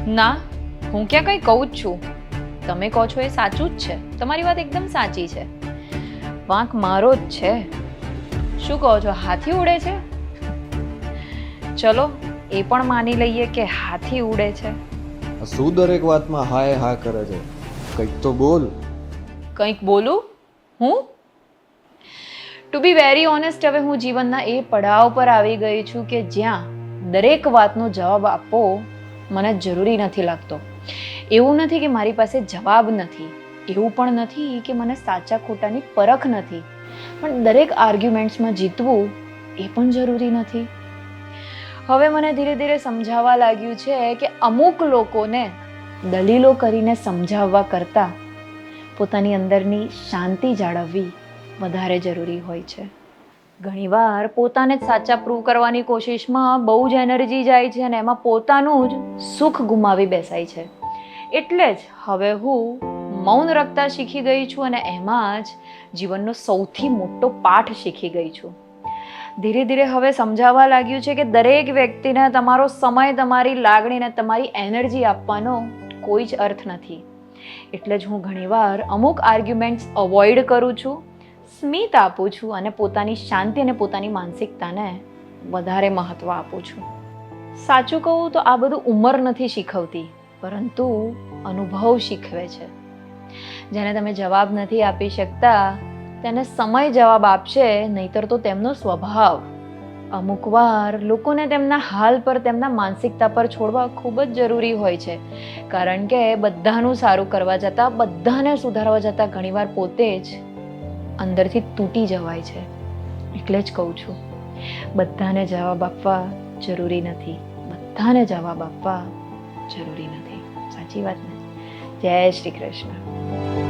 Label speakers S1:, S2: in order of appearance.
S1: ના, હું ક્યાં કંઈ કહું જ છું. તમે કહો છો એ સાચું જ છે. તમારી વાત એકદમ સાચી છે. વાંક મારો જ છે. શું કહો છો, હાથી ઉડે છે? ચલો એ પણ માની લઈએ કે હાથી ઉડે છે.
S2: શું દરેક વાતમાં હા હા કરે છે? કંઈક તો બોલ.
S1: કંઈક બોલું હું? ટુ બી વેરી ઓનેસ્ટ, હવે હું જીવનના એ પડાવ પર આવી ગઈ છું કે જ્યાં દરેક વાતનો જવાબ આપવો મને જરૂરી નથી લાગતો. એવું નથી કે મારી પાસે જવાબ નથી, એવું પણ નથી કે મને સાચા ખોટાની પરખ નથી, પણ દરેક આર્ગ્યુમેન્ટ્સમાં જીતવું એ પણ જરૂરી નથી. હવે મને ધીરે ધીરે સમજાવવા લાગ્યું છે કે અમુક લોકોને દલીલો કરીને સમજાવવા કરતાં પોતાની અંદરની શાંતિ જાળવવી વધારે જરૂરી હોય છે. ઘણીવાર પોતાને જ સાચા પ્રૂવ કરવાની કોશિશમાં બહુ જ એનર્જી જાય છે અને એમાં પોતાનું જ સુખ ગુમાવી બેસાય છે. એટલે જ હવે હું મૌન રાખતા શીખી ગઈ છું અને એમાં જ જીવનનો સૌથી મોટો પાઠ શીખી ગઈ છું. ધીરે ધીરે હવે સમજાવવા લાગ્યું છે કે દરેક વ્યક્તિને તમારો સમય, તમારી લાગણીને તમારી એનર્જી આપવાનો કોઈ જ અર્થ નથી. એટલે જ હું ઘણીવાર અમુક આર્ગ્યુમેન્ટ્સ અવોઇડ કરું છું, સ્મિત આપું છું અને પોતાની શાંતિ અને પોતાની માનસિકતાને વધારે મહત્વ આપું છું. સાચું કહું તો આ બધું ઉંમર નથી શીખવતી, પરંતુ અનુભવ શીખવે છે. જેને તમે જવાબ નથી આપી શકતા તેને સમય જવાબ આપશે, નહીતર તો તેમનો સ્વભાવ. અમુક વાર લોકોને તેમના હાલ પર, તેમના માનસિકતા પર છોડવા ખૂબ જ જરૂરી હોય છે, કારણ કે બધાનું સારું કરવા જતાં, બધાને સુધારવા જતાં ઘણીવાર પોતે જ અંદરથી તૂટી જવાય છે. એટલે જ કહું છું, બધાને જવાબ આપવા જરૂરી નથી, બધાને જવાબ આપવા જરૂરી નથી. સાચી વાત ને? જય શ્રી કૃષ્ણ.